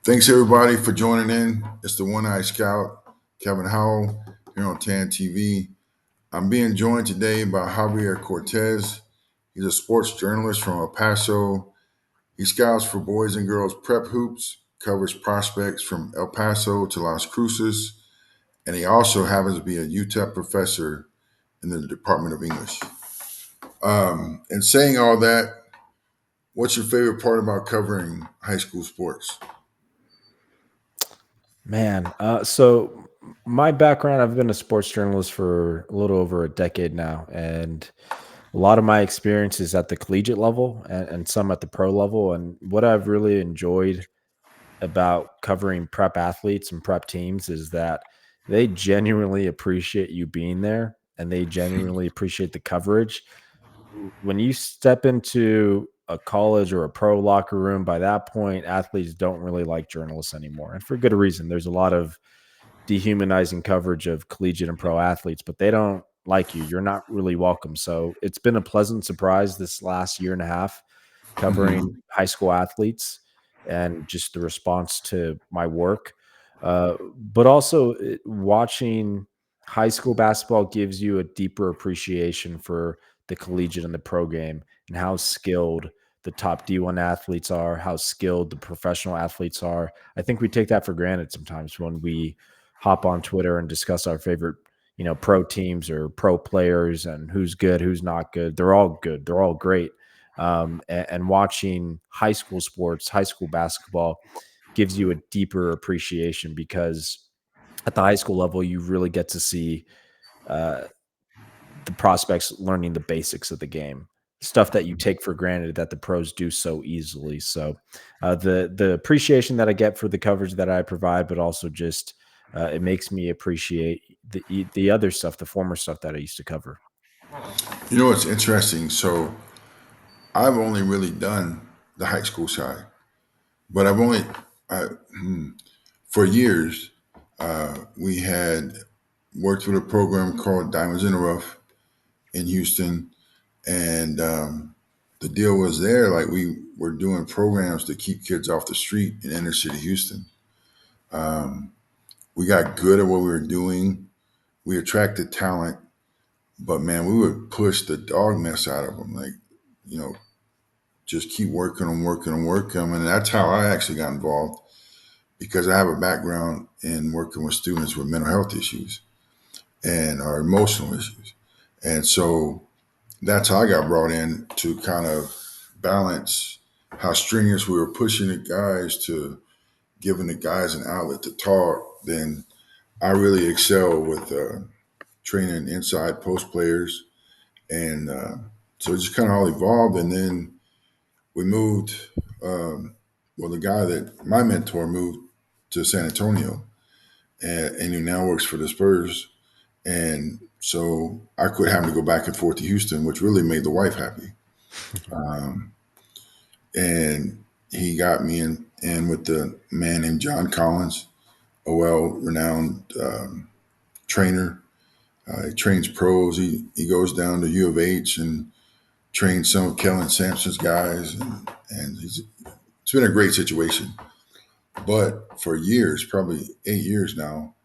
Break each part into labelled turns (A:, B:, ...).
A: Thanks everybody for joining in. It's the One Eye Scout, Kevin Howell, here on TAN TV. I'm being joined today by Javier Cortez. He's a sports journalist from El Paso. He scouts for boys and girls prep hoops, covers prospects from El Paso to Las Cruces, and he also happens to be a UTEP professor in the Department of English. And saying all that, what's your favorite part about covering high school sports?
B: Man, my background, I've been a sports journalist for a little over a decade now, and a lot of my experience is at the collegiate level and some at the pro level. And what I've really enjoyed about covering prep athletes and prep teams is that they genuinely appreciate you being there and they genuinely appreciate the coverage. When you step into a college or a pro locker room, by that point, athletes don't really like journalists anymore. And for good reason. There's a lot of dehumanizing coverage of collegiate and pro athletes, but they don't like you. You're not really welcome. So it's been a pleasant surprise this last year and a half covering
A: Mhm.
B: high school athletes and just the response to my work. But also watching high school basketball gives you a deeper appreciation for the collegiate and the pro game and how skilled the top D1 athletes are, how skilled the professional athletes are. I think we take that for granted sometimes when we hop on Twitter and discuss our favorite, pro teams or pro players and who's good, who's not good. They're all good. They're all great. And watching high school sports, high school basketball gives you a deeper appreciation because at the high school level, you really get to see uh, the prospects learning the basics of the game, stuff that you take for granted that the pros do so easily. So the appreciation that I get for the coverage that I provide, but also just it makes me appreciate the other stuff, the former stuff that I used to cover.
A: You know what's interesting? So I've only really done the high school side, but I, for years, we had worked with a program called Diamonds in the Rough in Houston. And the deal was there, like we were doing programs to keep kids off the street in inner city Houston. Um, we got good at what we were doing. We attracted talent, but man, we would push the dog mess out of them. Like, you know, just keep working and working and working. And that's how I actually got involved because I have a background in working with students with mental health issues and our emotional issues. And so that's how I got brought in to kind of balance how strenuous we were pushing the guys to giving the guys an outlet to talk. Then I really excel with training inside post players. And so it just kind of all evolved. And then we moved. Um, well, the guy that my mentor moved to San Antonio, and he now works for the Spurs. And so I quit having to go back and forth to Houston, which really made the wife happy. Um, and he got me in with the man named John Collins, a well-renowned trainer. He trains pros. He goes down to U of H and trains some of Kellen Sampson's guys, and it's been a great situation. But for years, probably 8 years now,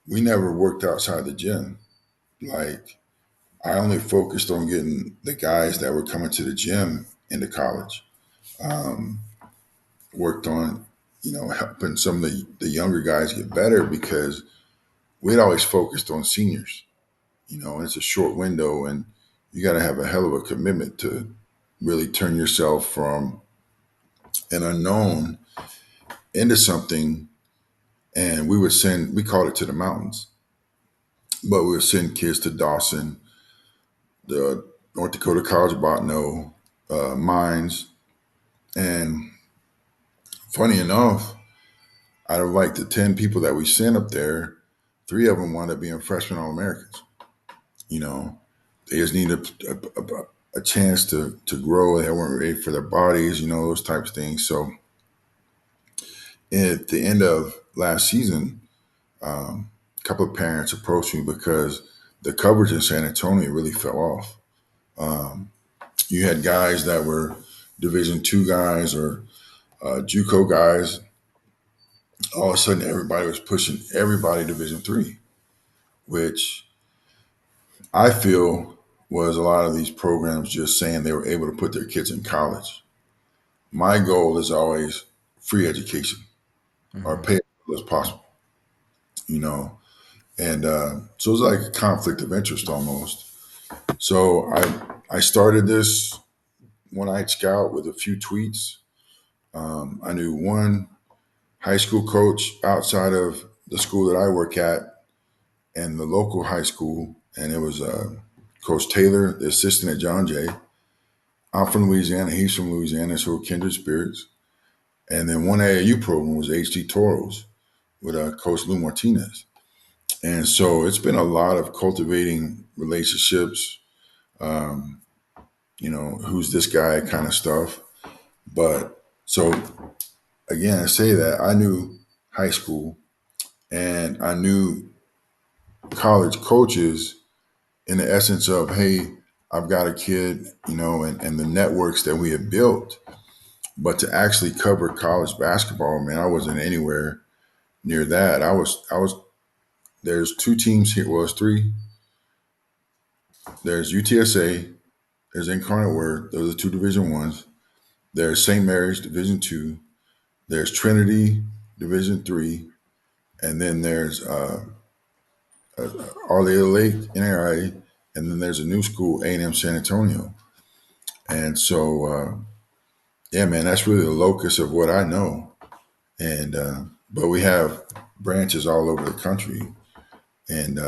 A: we never worked outside the gym. Like I only focused on getting the guys that were coming to the gym into college. Um, Worked on, helping some of the younger guys get better because we'd always focused on seniors. And it's a short window, and you got to have a hell of a commitment to really turn yourself from an unknown into something. And we called it to the mountains, but we would send kids to Dawson, the North Dakota College of Botano, Mines. And funny enough, out of like the 10 people that we sent up there, three of them wound up being freshman All Americans. You know, they just needed a chance to grow. They weren't ready for their bodies, those types of things. So at the end of last season, a couple of parents approached me because the coverage in San Antonio really fell off. Um, you had guys that were Division two guys or JUCO guys, all of a sudden everybody was pushing everybody Division 3, which I feel was a lot of these programs just saying they were able to put their kids in college. My goal is always free education or
B: Mhm.
A: pay as little as possible, you know. And so it's like a conflict of interest almost. So I started this one night scout with a few tweets. I knew one high school coach outside of the school that I work at and the local high school, and it was Coach Taylor, the assistant at John Jay. I'm from Louisiana, he's from Louisiana, so we're kindred spirits. And then one AAU program was HT Toros with Coach Lou Martinez. And so it's been a lot of cultivating relationships, um, who's this guy kind of stuff. But so again, I say that I knew high school and I knew college coaches in the essence of, hey, I've got a kid, and the networks that we have built. But to actually cover college basketball, man, I wasn't anywhere near that. I was there's two teams here, well, it's three. There's UTSA, there's Incarnate Word, those are two Division 1s. There's St. Mary's Division 2, there's Trinity Division 3, and then there's Arleta Lake NAIA, and then there's a new school, A&M San Antonio. And so, yeah, man, that's really the locus of what I know. And but we have branches all over the country, and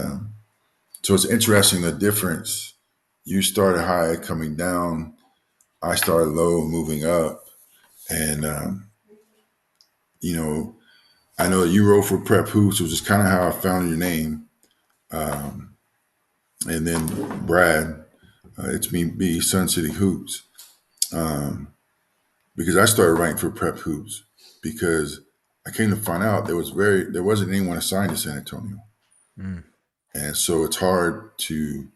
A: so it's interesting the difference. You started high, coming down. I started low, moving up, and you know, I know you wrote for Prep Hoops, which is kind of how I found your name. Um, and then Brad, it's me, B, Sun City Hoops, um, because I started writing for Prep Hoops because I came to find out there wasn't anyone assigned to San Antonio,
B: Mm.
A: and so it's hard to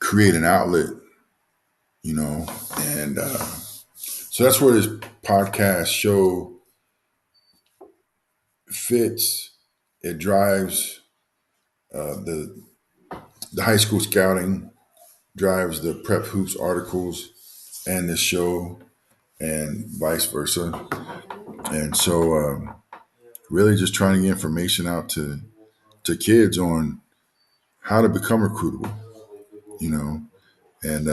A: create an outlet, you know, and so that's where this podcast show fits. It drives the high school scouting, drives the Prep Hoops articles and the show, and vice versa. And so, really, just trying to get information out to kids on how to become recruitable, you know. And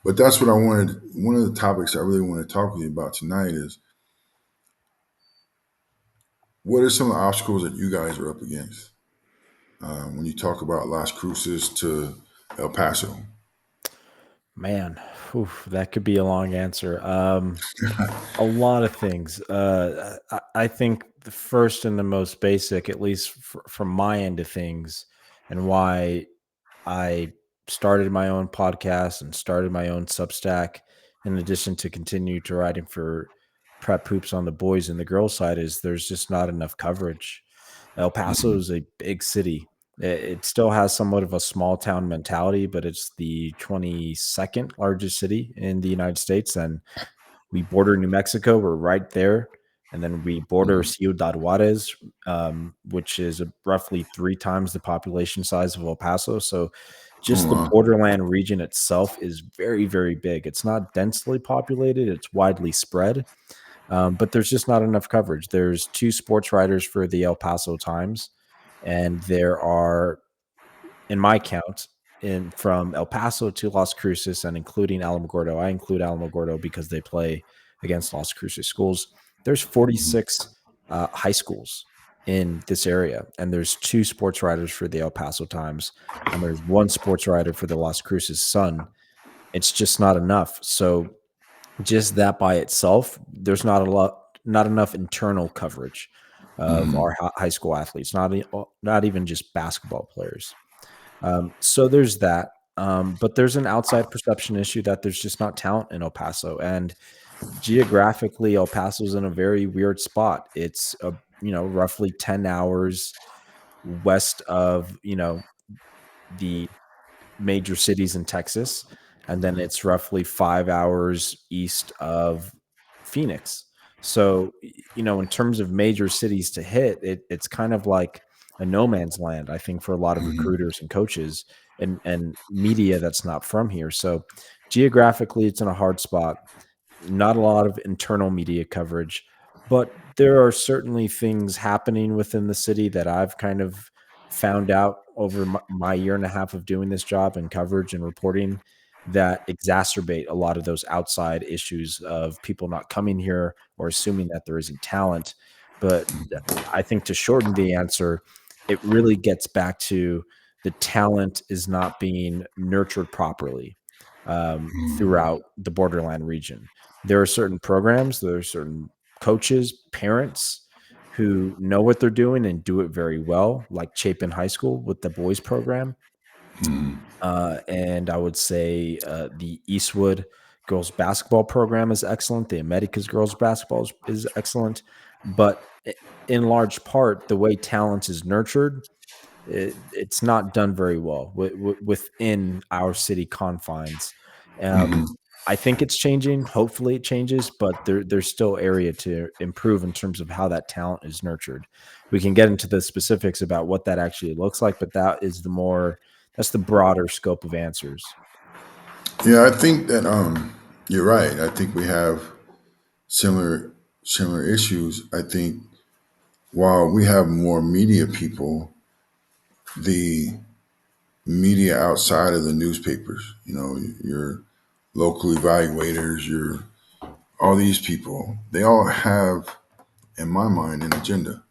A: but that's what I wanted. One of the topics I really want to talk with you about tonight is what are some of the obstacles that you guys are up against when you talk about Las Cruces to El Paso.
B: Man, that could be a long answer. A lot of things. I think the first and the most basic, at least from my end of things, and why I started my own podcast and started my own Substack, in addition to continue to writing for Prep Hoops on the boys and the girls side, is there's just not enough coverage. El Paso
A: Mhm.
B: is a big city. It still has somewhat of a small town mentality, but it's the 22nd largest city in the United States, and we border New Mexico. We're right there. And then we border
A: Mhm.
B: Ciudad Juarez, which is roughly 3 times the population size of El Paso. So
A: Oh,
B: just the
A: wow.
B: borderland region itself is very, very big. It's not densely populated, it's widely spread, but there's just not enough coverage. There's 2 sports writers for the El Paso Times, and there are, in my count, in from El Paso to Las Cruces and including Alamogordo. I include Alamogordo because they play against Las Cruces schools. There's
A: Mhm.
B: 46 high schools in this area, and there's 2 sports writers for the El Paso Times, and there's 1 sports writer for the Las Cruces Sun. It's just not enough. So just that by itself, there's not enough internal coverage of
A: Mhm.
B: our high school athletes, not even just basketball players. So there's that. But there's an outside perception issue that there's just not talent in El Paso. And geographically, El Paso's in a very weird spot. It's roughly 10 hours west of, the major cities in Texas, and then it's roughly 5 hours east of Phoenix. So, in terms of major cities to hit, it's kind of like a no man's land, I think, for a lot of
A: Mhm.
B: recruiters and coaches and media that's not from here. So, geographically, it's in a hard spot. Not a lot of internal media coverage, but there are certainly things happening within the city that I've kind of found out over my year and a half of doing this job and coverage and reporting that exacerbate a lot of those outside issues of people not coming here or assuming that there isn't talent. But I think to shorten the answer, it really gets back to the talent is not being nurtured properly throughout the borderland region. There are certain programs, there are certain coaches, parents who know what they're doing and do it very well, like Chapin High School with the boys program.
A: Mhm.
B: And I would say the Eastwood girls basketball program is excellent. The Americas girls basketball is excellent. But in large part, the way talent is nurtured, it's not done very well within our city confines. Um,
A: Mhm.
B: I think it's changing. Hopefully, it changes, but there's still area to improve in terms of how that talent is nurtured. We can get into the specifics about what that actually looks like, but that's the broader scope of answers.
A: Yeah, I think that you're right. I think we have similar similar issues. I think while we have more media people, the media outside of the newspapers, your local evaluators, your all these people, they all have, in my mind, an agenda.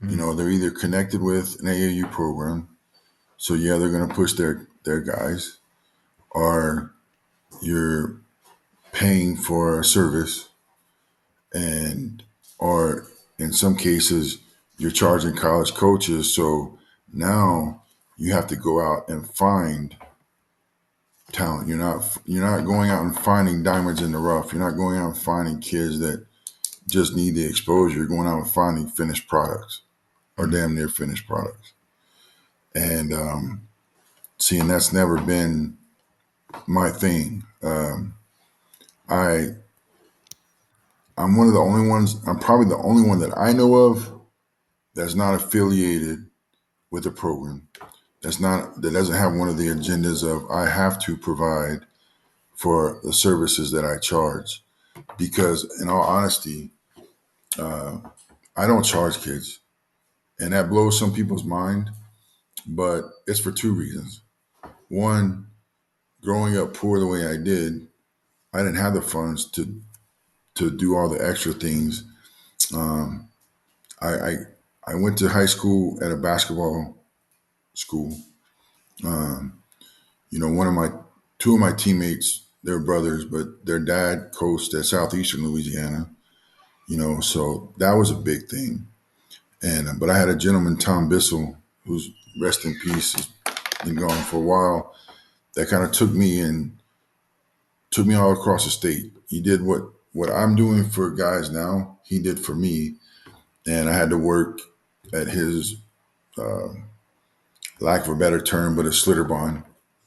B: Mm,
A: They're either connected with an AAU program, so yeah, they're going to push their guys, or you're paying for a service, and or in some cases you're charging college coaches. So now you have to go out and find talent. You're not going out and finding diamonds in the rough. You're not going out and finding kids that just need the exposure. You're going out and finding finished products or
B: mm,
A: damn near finished products. And see, and that's never been my thing. I I'm one of the only ones. I'm probably the only one that I know of that's not affiliated with a program. That doesn't have one of the agendas of I have to provide for the services that I charge. Because in all honesty, I don't charge kids, and that blows some people's mind. But it's for two reasons. One, growing up poor the way I did, I didn't have the funds to do all the extra things. Um, I, I I went to high school at a basketball school. Um, one of my two of my teammates, they're brothers, but their dad coached at Southeastern Louisiana. So that was a big thing. And but I had a gentleman, Tom Bissell, who's rest in peace, has been gone for a while. That kind of took me all across the state. He did what I'm doing for guys now. He did for me, and I had to work at his uh, lack of a better term, but a slitter bond.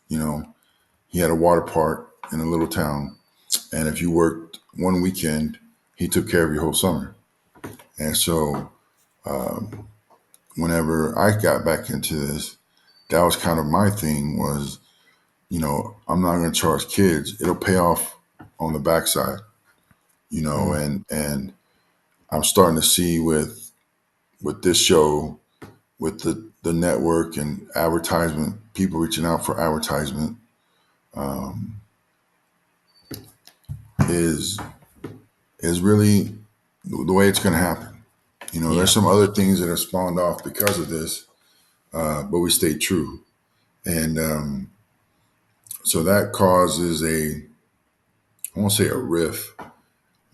A: You know, he had a water park in a little town, and if you worked one weekend, he took care of your whole summer. And so, whenever I got back into this, that was kind of my thing was, I'm not going to charge kids. It'll pay off on the backside,
B: mm.
A: and I'm starting to see with this show, with the network and advertisement, people reaching out for advertisement, um, is is really the way it's going to happen. There's
B: Yeah.
A: some other things that have spawned off because of this, but we stayed true, and so that causes I won't say a riff,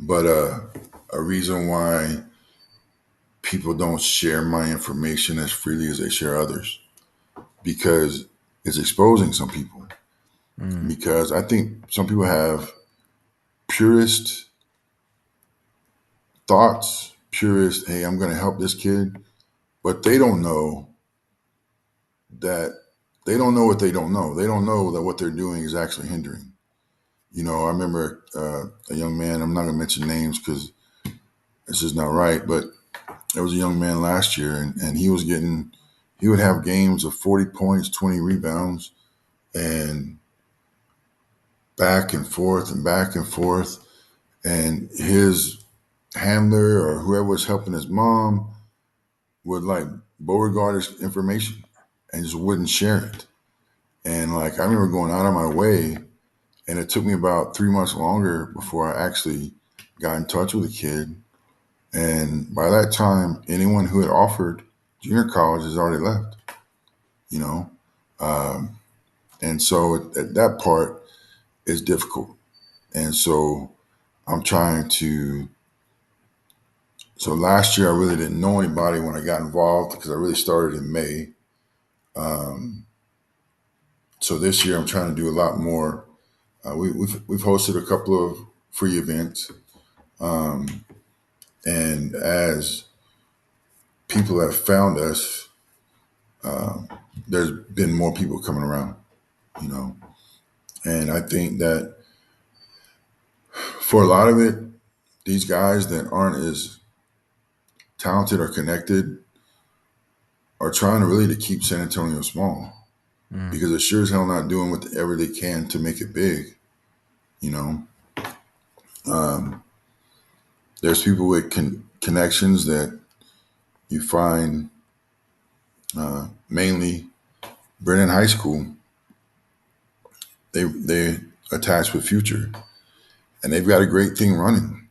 A: but a reason why people don't share my information as freely as they share others, because it's exposing some people.
B: Mm,
A: Because I think some people have purist thoughts, purist, hey, I'm going to help this kid, but that they don't know what they don't know. They don't know that what they're doing is actually hindering. I remember a young man. I'm not going to mention names because This is not right. But there was a young man last year, and he would have games of 40 points, 20 rebounds, and back and forth and back and forth. And his handler or whoever was helping his mom would like Beauregard his information and just wouldn't share it. And like I remember going out of my way, and it took me about 3 months longer before I actually got in touch with the kid. And by that time, anyone who had offered junior college has already left. You know, um, and so that part is difficult. And so I'm trying to. So last year I really didn't know anybody when I got involved because I really started in May. Um, so this year I'm trying to do a lot more. We've hosted a couple of free events, um, and as people have found us, uh, there's been more people coming around. You know, and I think that for a lot of it, these guys that aren't as talented or connected are trying to really to keep San Antonio small
B: Mm,
A: because they're sure as hell not doing whatever they can to make it big. You know, um, there's people with connections that you find mainly Brennan High School. They attached with Future, and they've got a great thing running,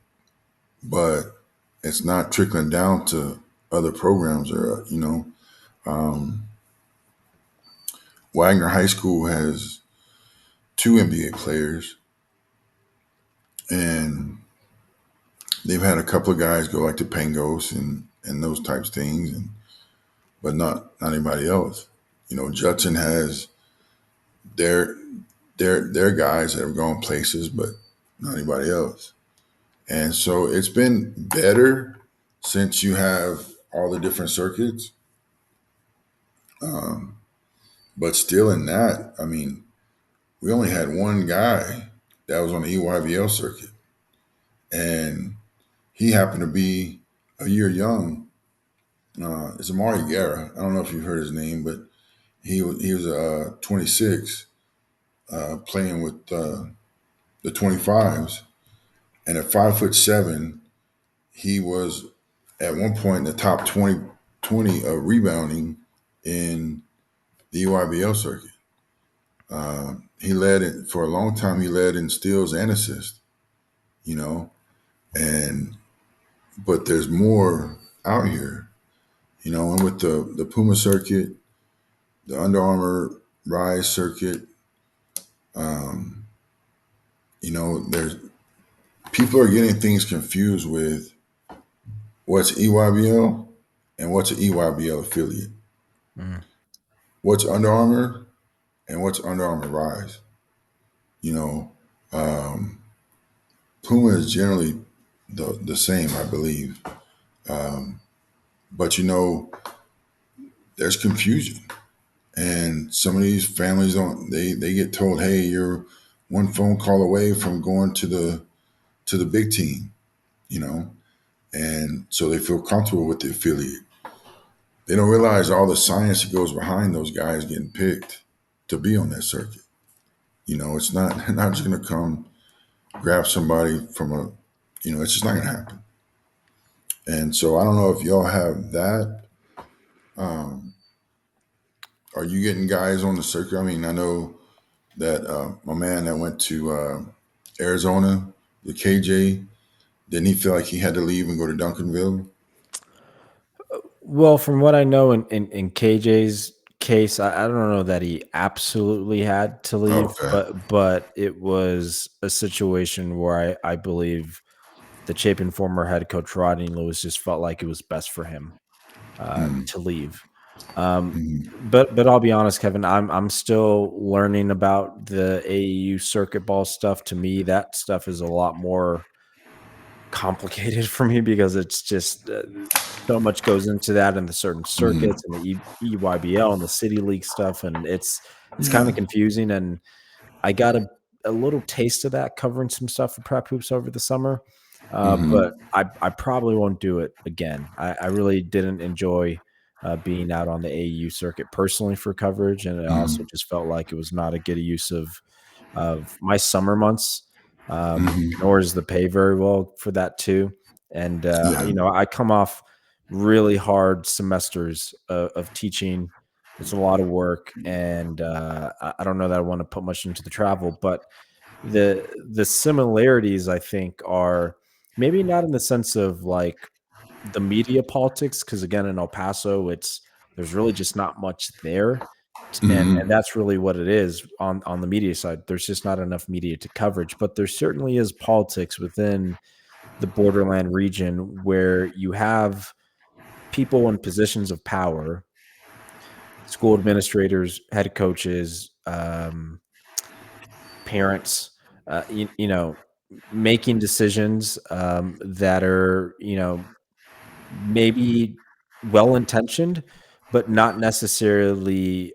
A: but it's not trickling down to other programs or um, Wagner High School has two NBA players, and they've had a couple of guys go like to Pangos and those types of things, but not anybody else. You know, Judson has their their guys that have gone places, but not anybody else. And so it's been better since you have all the different circuits. Um, but still, in that, I mean, we only had one guy that was on the EYBL circuit, and he happened to be a year young. It's Amari Guerra. I don't know if you've heard his name, but he was 26, playing with the 25s, and at 5'7", he was at one point in the top 20 of rebounding in the UIBL circuit. He led it for a long time. He led in steals and assists. You know, and but there's more out here. You know, and with the Puma circuit, the Under Armour Rise circuit, um, you know, there's people are getting things confused with what's EYBL and what's an EYBL affiliate.
B: mm,
A: What's Under Armour and what's Under Armour Rise. You know, um, Puma is generally the same, I believe. Um, but you know, there's confusion, and some of these families don't. They get told, "Hey, you're one phone call away from going to the big team." You know, and so they feel comfortable with the affiliate. They don't realize all the science that goes behind those guys getting picked to be on that circuit. You know, it's not not just going to come grab somebody from a, you know, it's just not going to happen. And so I don't know if y'all have that. Um, are you getting guys on the circuit? I mean, I know that my man that went to Arizona, the KJ, didn't he feel like he had to leave and go to Duncanville?
B: well, from what I know in KJ's case, I don't know that he absolutely had to leave,
A: Okay.
B: but it was a situation where I believe the Chapin former head coach Rodney Lewis just felt like it was best for him
A: Mm-hmm.
B: to leave. Um,
A: Mm-hmm.
B: but I'll be honest, Kevin, I'm still learning about the AAU circuit ball stuff. To me, that stuff is a lot more complicated for me because it's just so much goes into that and the certain circuits and the EYBL and the city league stuff, and it's kind
A: Yeah.
B: of confusing. And I got a little taste of that covering some stuff for prep hoops over the summer.
A: Hmm.
B: But I probably won't do it again. I really didn't enjoy being out on the AU circuit personally for coverage, and it also
A: Hmm.
B: just felt like it was not a good use of my summer months.
A: Hmm.
B: Nor is the pay very well for that too. And
A: Yeah.
B: I come off really hard semesters of teaching. It's a lot of work, and I don't know that I want to put much into the travel, but the similarities I think are maybe not in the sense of like the media politics, because again in El Paso, there's really just not much there, and
A: Hmm.
B: that's really what it is on the media side. There's just not enough media to coverage, but there certainly is politics within the borderland region where you have people in positions of power, school administrators, head coaches, parents, making decisions that are, maybe well intentioned, but not necessarily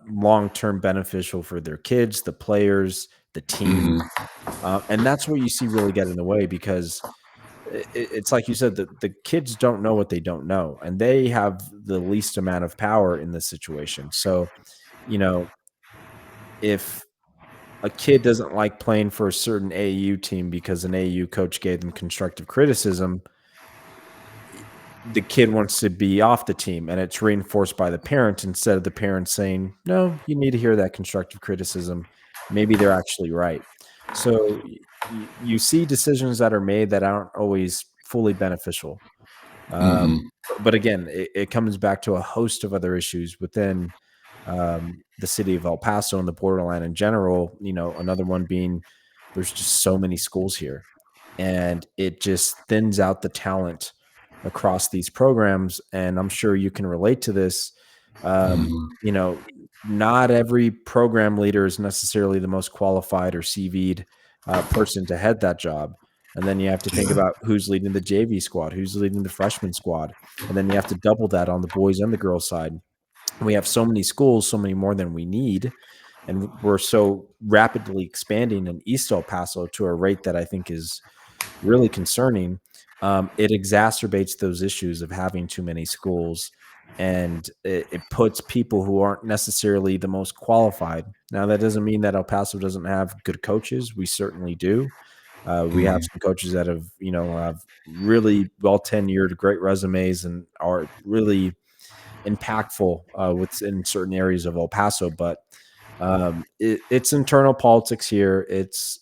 B: long term beneficial for their kids, the players, the team.
A: Hmm.
B: And that's where you see really get in the way because it's like you said, the kids don't know what they don't know, and they have the least amount of power in this situation. So, you know, if a kid doesn't like playing for a certain AU team because an AU coach gave them constructive criticism, the kid wants to be off the team and it's reinforced by the parent instead of the parent saying, no, you need to hear that constructive criticism. Maybe they're actually right. So you see decisions that are made that aren't always fully beneficial.
A: Hmm.
B: But again, it comes back to a host of other issues within the city of El Paso and the borderland in general. Another one being there's just so many schools here, and it just thins out the talent across these programs. And I'm sure you can relate to this. Um,
A: Hmm.
B: you know, not every program leader is necessarily the most qualified or CV'd person to head that job. And then you have to think
A: Yeah.
B: about who's leading the JV squad, who's leading the freshman squad. And then you have to double that on the boys and the girls side. We have so many schools, so many more than we need. And we're so rapidly expanding in East El Paso to a rate that I think is really concerning. It exacerbates those issues of having too many schools, and it puts people who aren't necessarily the most qualified. Now, that doesn't mean that El Paso doesn't have good coaches. We certainly do. We have
A: Hmm.
B: some coaches that have really well tenured, great resumes, and are really impactful within certain areas of El Paso. But it's internal politics here. It's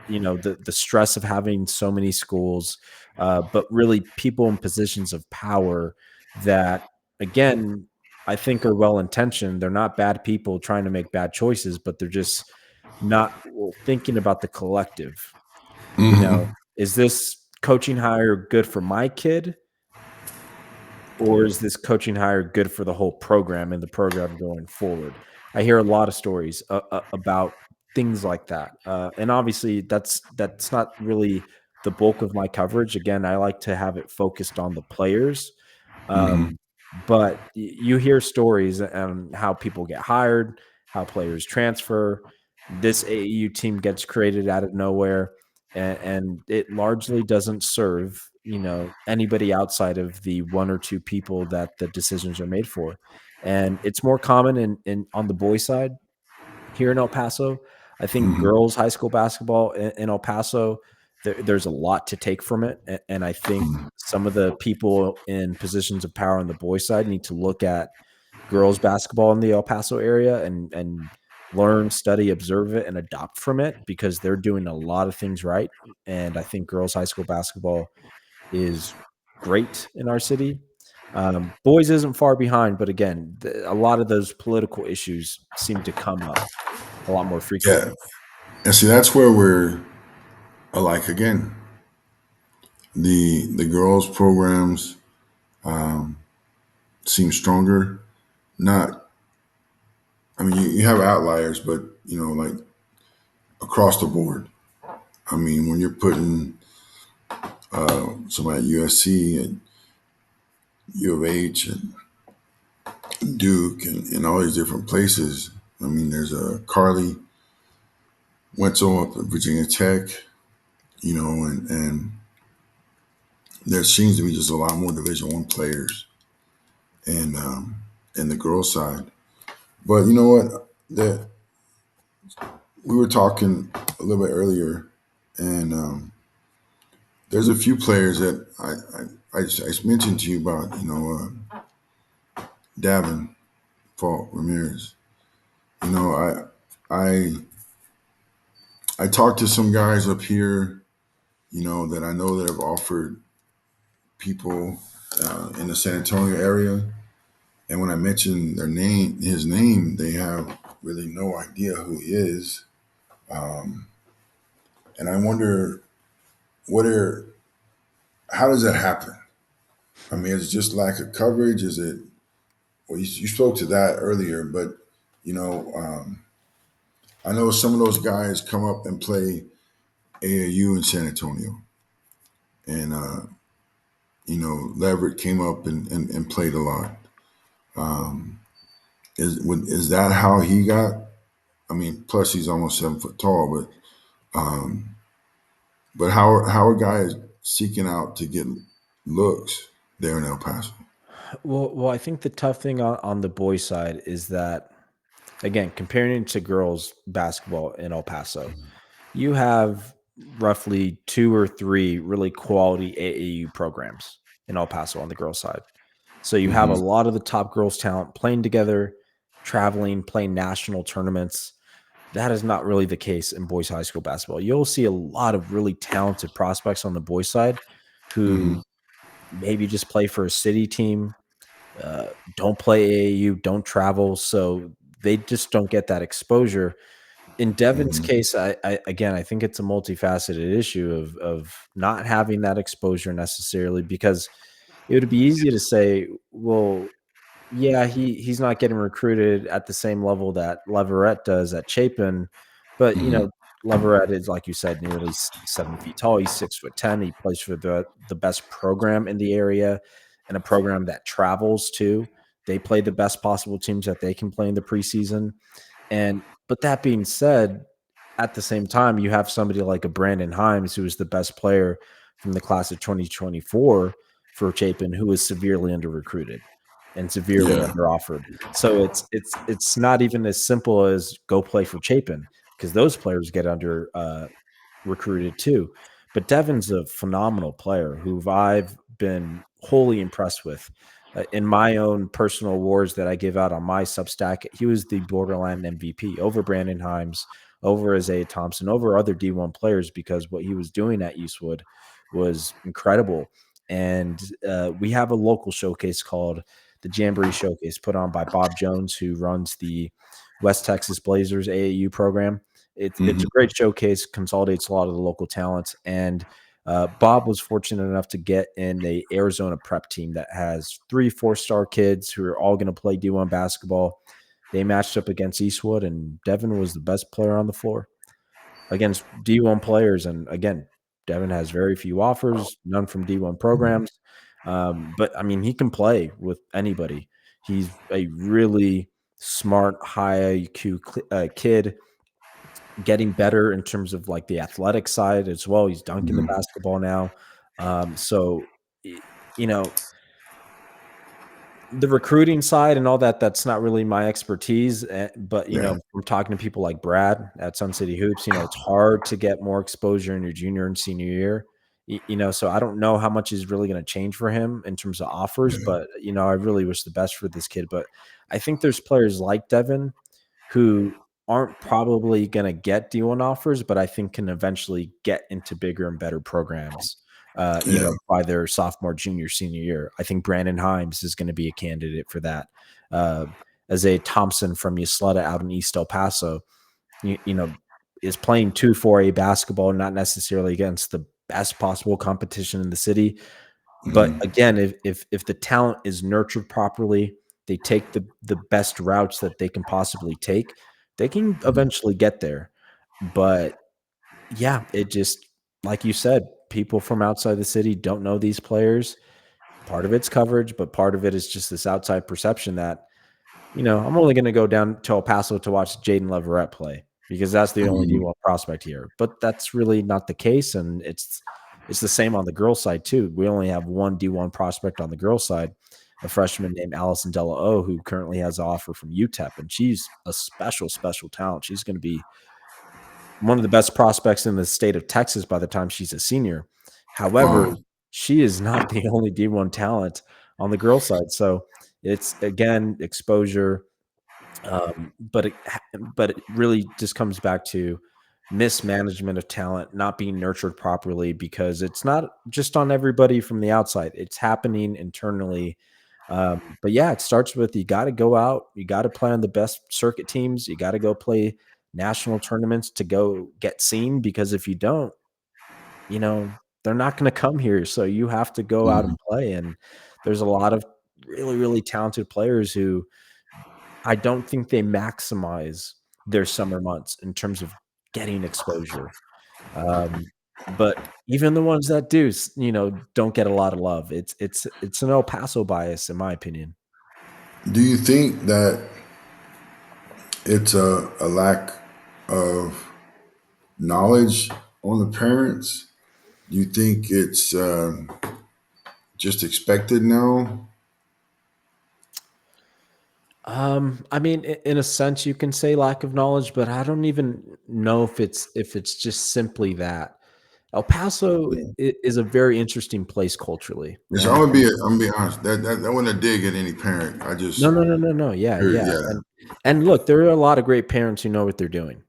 B: the stress of having so many schools, but really people in positions of power that again I think are well intentioned. They're not bad people trying to make bad choices, but they're just not thinking about the collective.
A: Hmm.
B: Is this coaching hire good for my kid? Or is this coaching hire good for the whole program and the program going forward? I hear a lot of stories about things like that, and obviously that's not really the bulk of my coverage. Again, I like to have it focused on the players,
A: Hmm.
B: um, but you hear stories on how people get hired, how players transfer. This AAU team gets created out of nowhere, and it largely doesn't serve anybody outside of the one or two people that the decisions are made for. And it's more common in on the boys side here in El Paso. I think
A: Hmm.
B: girls high school basketball in El Paso, there's a lot to take from it, and I think some of the people in positions of power on the boys side need to look at girls basketball in the El Paso area and learn, study, observe it, and adopt from it because they're doing a lot of things right. And I think girls high school basketball is great in our city. Boys isn't far behind, but again, a lot of those political issues seem to come up a lot more
A: Yeah.
B: frequently.
A: And see, that's where we're alike again. The girls programs seem stronger. Not, I mean, you have outliers, but like across the board. I mean, when you're putting somebody at USC and U of H and Duke and all these different places. I mean, there's a Carly Wentzel up at Virginia Tech, and there seems to be just a lot more Division I players in in the girls side. But you know what? We were talking a little bit earlier, and there's a few players that I mentioned to you about. Davin Fault Ramirez. You know, I I talked to some guys up here. That I know that have offered people in the San Antonio area. And when I mention his name, they have really no idea who he is. Um, and I wonder what are how does that happen? I mean, is it just lack of coverage? Is it? Well, you spoke to that earlier, but you know, um, I know some of those guys come up and play AAU in San Antonio, and Leverett came up and played a lot. Um, is that how he got? I mean, plus he's almost 7 foot tall, but how are guys seeking out to get looks there in El Paso?
B: Well, I think the tough thing on the boys' side is that, again, comparing it to girls basketball in El Paso, you have roughly 2 or 3 really quality AAU programs in El Paso on the girls' side. So you have a
A: Hmm.
B: lot of the top girls' talent playing together, traveling, playing national tournaments. That is not really the case in boys high school basketball. You'll see a lot of really talented prospects on the boys' side
A: Hmm.
B: who maybe just play for a city team, don't play AAU, don't travel, so they just don't get that exposure. In Devin's
A: Hmm.
B: case, I again, I think it's a multifaceted issue of not having that exposure necessarily, because it would be easy to say, well, yeah, he's not getting recruited at the same level that Leverett does at Chapin, but,
A: Hmm.
B: Leverett is, like you said, nearly 7 feet tall. He's 6'10". He plays for the best program in the area, and a program that travels too. They play the best possible teams that they can play in the preseason. And but that being said, at the same time, you have somebody like a Brandon Himes, who is the best player from the class of 2024 for Chapin, who is severely under recruited and severely
A: Yeah.
B: under offered. So it's not even as simple as go play for Chapin, because those players get under recruited too. But Devin's a phenomenal player who I've been wholly impressed with. In my own personal awards that I give out on my Substack, he was the borderline MVP over Brandon Himes, over Isaiah Thompson, over other D1 players, because what he was doing at Eastwood was incredible. And we have a local showcase called the Jamboree Showcase, put on by Bob Jones, who runs the West Texas Blazers AAU program. It's a
A: Hmm.
B: great showcase, consolidates a lot of the local talents, and Bob was fortunate enough to get in a Arizona prep team that has 3 4-star kids who are all going to play D1 basketball. They matched up against Eastwood, and Devin was the best player on the floor against D1 players. And again, Devin has very few offers, none from D1 programs. But I mean, he can play with anybody. He's a really smart, high IQ kid, getting better in terms of like the athletic side as well. He's dunking the
A: Hmm.
B: basketball now. So, you know, the recruiting side and all that, that's not really my expertise, but,
A: Yeah.
B: from talking to people like Brad at Sun City Hoops, it's hard to get more exposure in your junior and senior year, so I don't know how much is really gonna change for him in terms of offers,
A: Yeah.
B: but, I really wish the best for this kid. But I think there's players like Devin who aren't probably gonna get D1 offers, but I think can eventually get into bigger and better programs,
A: Yeah.
B: by their sophomore, junior, senior year. I think Brandon Himes is gonna be a candidate for that. Uh, Isaiah Thompson from Ysleta out in East El Paso, you, you know, is playing 2 4A basketball, not necessarily against the best possible competition in the city. But
A: Hmm.
B: again, if the talent is nurtured properly, they take the best routes that they can possibly take, they can eventually get there. But yeah, it just, like you said, people from outside the city don't know these players. Part of it's coverage, but part of it is just this outside perception that, I'm only going to go down to El Paso to watch Jaden Leverett play because that's the only
A: Hmm.
B: D1 prospect here. But that's really not the case. And it's It's the same on the girls' side too. We only have one D1 prospect on the girls' side, a freshman named Allison Della O, who currently has an offer from UTEP, and she's a special, special talent. She's going to be one of the best prospects in the state of Texas by the time she's a senior. However,
A: Wow.
B: she is not the only D1 talent on the girls' side. So it's again exposure, but it really just comes back to mismanagement of talent, not being nurtured properly, because it's not just on everybody from the outside; it's happening internally. But yeah, it starts with you got to go out, you got to play on the best circuit teams, you got to go play national tournaments to go get seen. Because if you don't, you know they're not going to come here. So you have to go out and
A: Mhm.
B: play. And there's a lot of really, really talented players who I don't think they maximize their summer months in terms of getting exposure. Um, but even the ones that do, don't get a lot of love. It's an El Paso bias, in my opinion.
A: Do you think that it's a lack of knowledge on the parents? Do you think it's just expected now?
B: I mean, in a sense, you can say lack of knowledge, but I don't even know if it's just simply that. El Paso is a very interesting place culturally,
A: Yes,
B: and
A: I'm gonna be honest. That wasn't a dig at any parent. I
B: no,
A: just
B: no, no, no, no. Yeah,
A: heard,
B: yeah.
A: yeah,
B: And look, there are a lot of great parents who know what they're doing.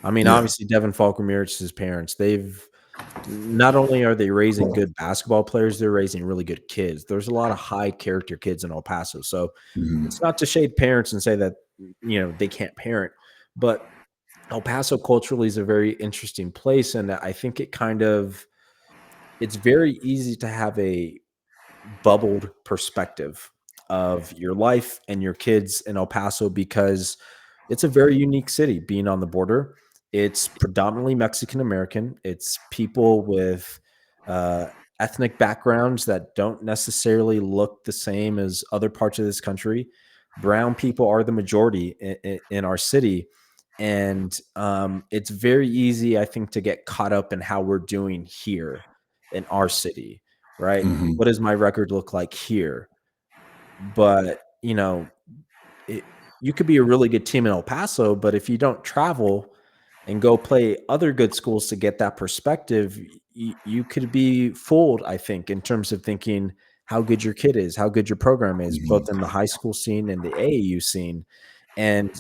B: I mean,
A: yeah.
B: obviously Devin Falcomir's parents, they've not only are they raising good basketball players, they're raising really good kids. There's a lot of high character kids in El Paso. So it's
A: Hmm.
B: not to shade parents and say that they can't parent, but El Paso culturally is a very interesting place. And I think it's very easy to have a bubbled perspective of your life and your kids in El Paso, because it's a very unique city being on the border. It's predominantly Mexican American. It's people with uh, ethnic backgrounds that don't necessarily look the same as other parts of this country. Brown people are the majority in our city. And it's very easy, I think, to get caught up in how we're doing here in our city, right?
A: Hmm.
B: What does my record look like here? But, it, you could be a really good team in El Paso, but if you don't travel and go play other good schools to get that perspective, you could be fooled, I think, in terms of thinking how good your kid is, how good your program is, both in the high school scene and the AAU scene. And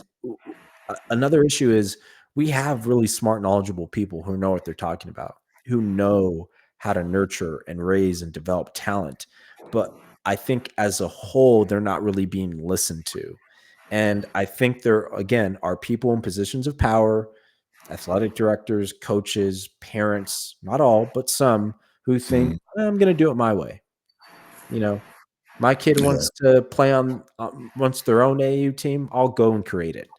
B: another issue is we have really smart, knowledgeable people who know what they're talking about, who know how to nurture and raise and develop talent. But I think as a whole, they're not really being listened to. And I think there, again, are people in positions of power, athletic directors, coaches, parents, not all, but some who think,
A: Hmm.
B: I'm going to do it my way. You know, my kid
A: Yeah.
B: wants to play wants their own AU team. I'll go and create it.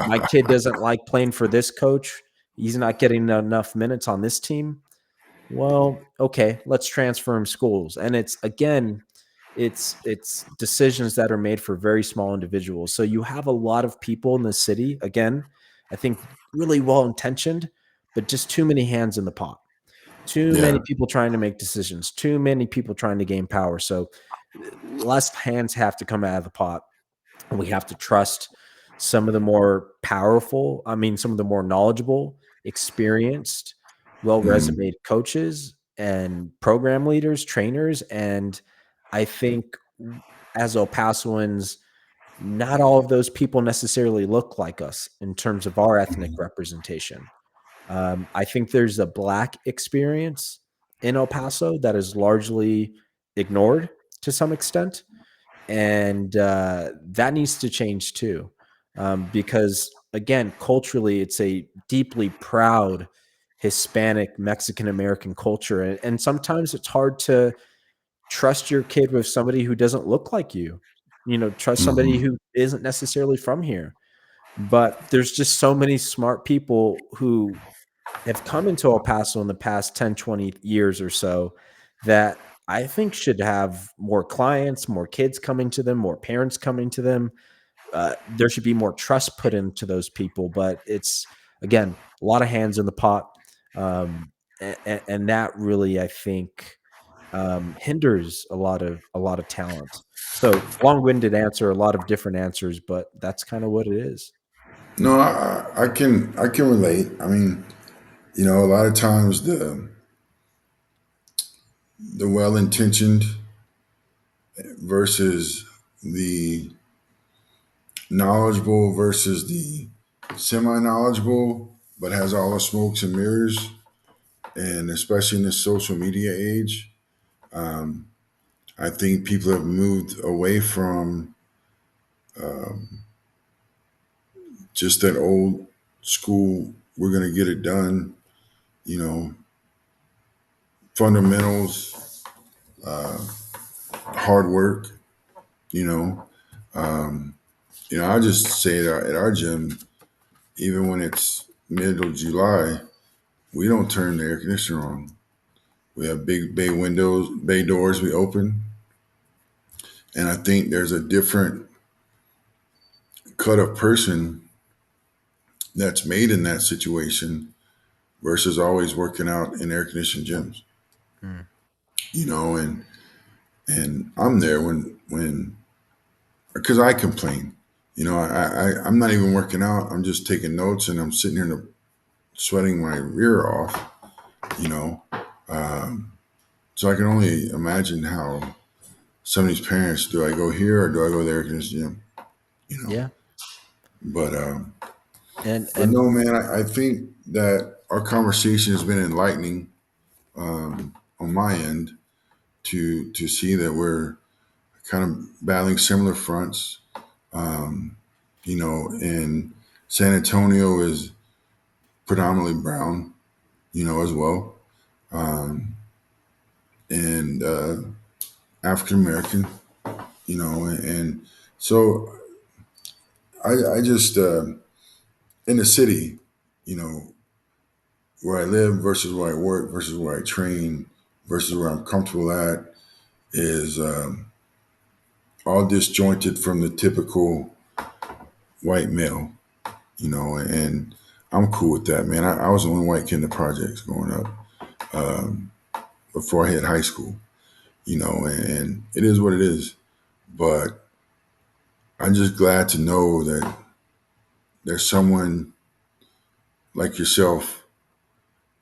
B: My kid doesn't like playing for this coach. He's not getting enough minutes on this team. Well, okay, let's transfer him schools. And it's again, it's decisions that are made for very small individuals. So you have a lot of people in the city, again, I think really well intentioned, but just too many hands in the pot. Too
A: Yeah.
B: many people trying to make decisions, too many people trying to gain power. So less hands have to come out of the pot. And we have to trust some of the more powerful, I mean, some of the more knowledgeable, experienced, well
A: Hmm.
B: resumed coaches and program leaders, trainers. And I think as El Pasoans, not all of those people necessarily look like us in terms of our ethnic representation. I think there's a Black experience in El Paso that is largely ignored to some extent, and that needs to change too, because again, culturally, it's a deeply proud Hispanic Mexican American culture, and sometimes it's hard to trust your kid with somebody who doesn't look like you. Trust somebody
A: Hmm.
B: who isn't necessarily from here. But there's just so many smart people who have come into El Paso in the past 10, 20 years or so that I think should have more clients, more kids coming to them, more parents coming to them. There should be more trust put into those people, but it's again a lot of hands in the pot. and that really, I think, hinders a lot of talent. So, long-winded answer, a lot of different answers, but that's kinda what it is.
A: No, I can relate. I mean, a lot of times the well intentioned versus the knowledgeable versus the semi knowledgeable, but has all the smokes and mirrors, and especially in this social media age, um, I think people have moved away from um, just that old school. We're going to get it done. You know, fundamentals, uh, hard work. You know, um, I just say it at our gym, even when it's middle of July, we don't turn the air conditioner on. We have big bay windows, bay doors we open, and I think there's a different cut of person that's made in that situation versus always working out in air conditioned gyms.
B: Mm.
A: And I'm there when because I complain. I'm not even working out. I'm just taking notes and I'm sitting here sweating my rear off. You know, um, so I can only imagine how some of these parents, do I go here or do I go there to this gym? You know,
B: Yeah,
A: but um, but
B: and
A: no, man, I think that our conversation has been enlightening on my end to see that we're kind of battling similar fronts. Um, and San Antonio is predominantly brown, as well, um, and African American, and so I just in the city, you know, where I live versus where I work versus where I train versus where I'm comfortable at is all disjointed from the typical white male, and I'm cool with that, man. I was the only white kid in the projects growing up before I hit high school, and it is what it is. But I'm just glad to know that there's someone like yourself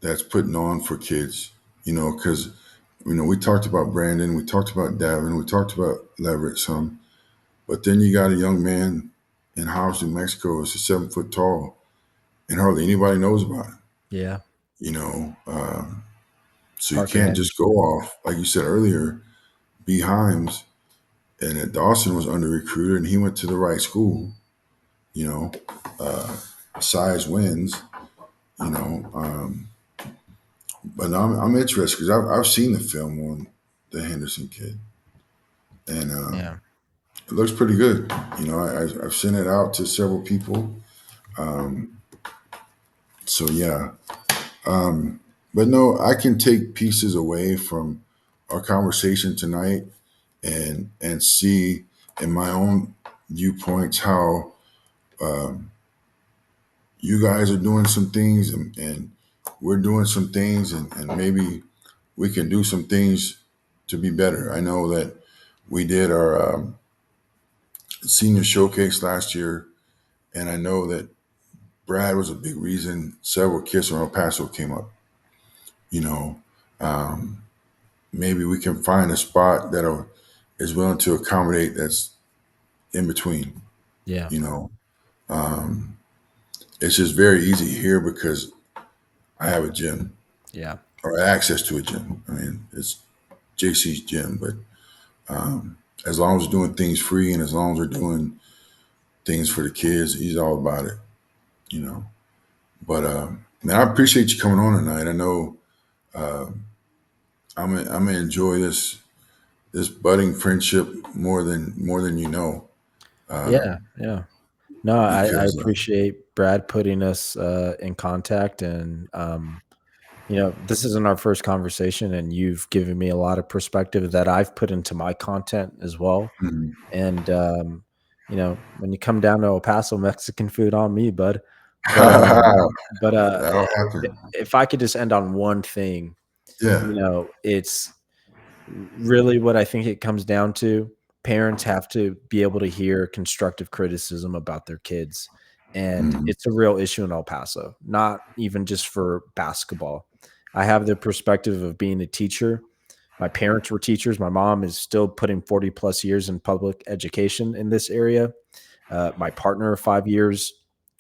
A: that's putting on for kids, because we talked about Brandon, we talked about Davin, we talked about Leverett some, but then you got a young man in Hobbs, New Mexico, is 7 foot tall, and hardly anybody knows about him.
B: yeah,
A: You know, so you
B: Parker
A: can't just go
B: Henderson.
A: off like you said earlier. B. Himes and at Dawson was under recruited, and he went to the right school. You know, uh, size wins. You know, but I'm interested because I've seen the film on the Henderson kid, and
B: Yeah,
A: it looks pretty good. I've sent it out to several people. Um, so yeah, but no, I can take pieces away from our conversation tonight and see in my own viewpoints how you guys are doing some things and we're doing some things and maybe we can do some things to be better. I know that we did our senior showcase last year, and I know that Brad was a big reason several kids from El Paso came up. You know, um, maybe we can find a spot that is willing to accommodate that's in between.
B: yeah,
A: You know, um, it's just very easy here because I have a gym
B: yeah,
A: or access to a gym. I mean, it's JC's gym, but as long as we're doing things free and as long as we're doing things for the kids, he's all about it. You know, but man, I appreciate you coming on tonight. I know uh, I'm gonna enjoy this budding friendship more than you know,
B: yeah, yeah. No, I
A: because
B: appreciate Brad putting us, in contact, and, this isn't our first conversation, and you've given me a lot of perspective that I've put into my content as well,
A: mhm.
B: and, when you come down to El Paso, Mexican food on me, bud. But
A: That'll happen.
B: if I could just end on one thing,
A: Yeah.
B: it's really what I think it comes down to. Parents have to be able to hear constructive criticism about their kids. And
A: Mhm.
B: it's a real issue in El Paso, not even just for basketball. I have the perspective of being a teacher. My parents were teachers. My mom is still putting 40 plus years in public education in this area. My partner of 5 years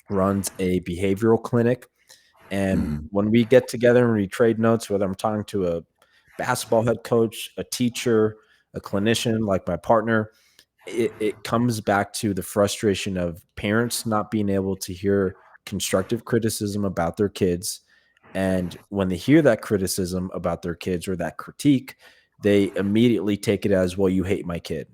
B: runs a behavioral clinic. And
A: Mhm.
B: when we get together and we trade notes, whether I'm talking to a basketball head coach, a teacher, a clinician like my partner, it comes back to the frustration of parents not being able to hear constructive criticism about their kids. And when they hear that criticism about their kids or that critique, they immediately take it as, well, you hate my kid.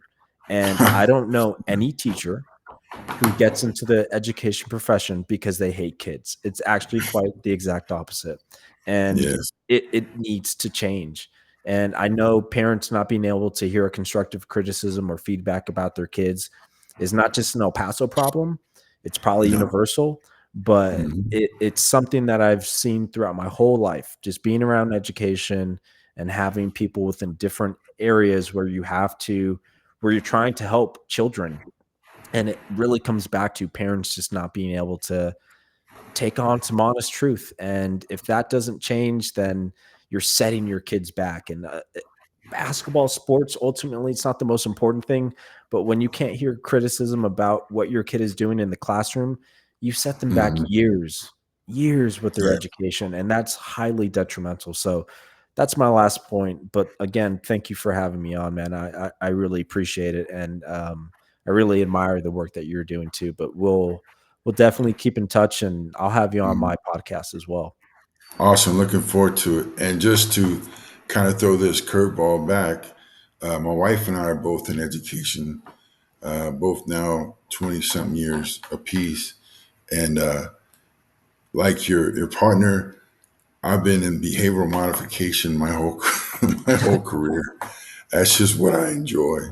B: And I don't know any teacher who gets into the education profession because they hate kids. It's actually quite the exact opposite. And
A: Yes.
B: it needs to change. And I know parents not being able to hear a constructive criticism or feedback about their kids is not just an El Paso problem. It's probably
A: No.
B: universal, but
A: Mhm.
B: it's something that I've seen throughout my whole life, just being around education and having people within different areas where you're trying to help children, and it really comes back to parents just not being able to take on some honest truth. And if that doesn't change, then you're setting your kids back. And basketball, sports, ultimately, it's not the most important thing. But when you can't hear criticism about what your kid is doing in the classroom, you set them back
A: Mhm.
B: years with their
A: Yeah.
B: education. And that's highly detrimental. So that's my last point. But again, thank you for having me on, man. I really appreciate it. And I really admire the work that you're doing too. But we'll definitely keep in touch, and I'll have you on
A: Mhm.
B: my podcast as well.
A: Awesome. Looking forward to it. And just to kind of throw this curveball back, my wife and I are both in education, both now 20 something years apiece. And like your partner, I've been in behavioral modification my whole my whole career. That's just what I enjoy.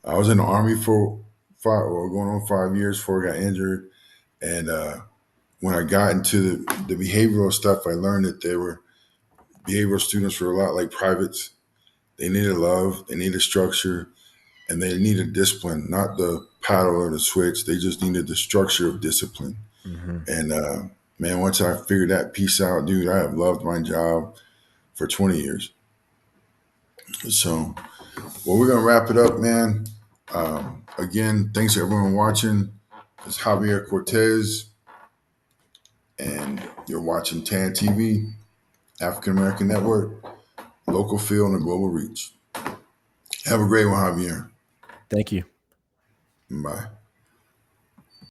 A: I was in the army for going on 5 years before I got injured, and when I got into the behavioral stuff, I learned that behavioral students were a lot like privates. They needed love, they needed structure, and they needed discipline, not the paddle or the switch. They just needed the structure of discipline.
B: Mhm.
A: And man, once I figured that piece out, dude, I have loved my job for 20 years. So, well, we're gonna wrap it up, man. Again, thanks to everyone watching. It's Javier Cortez, and you're watching TAN TV, African American Network, local feel and a global reach. Have a great one, Javier.
B: Thank you.
A: Bye.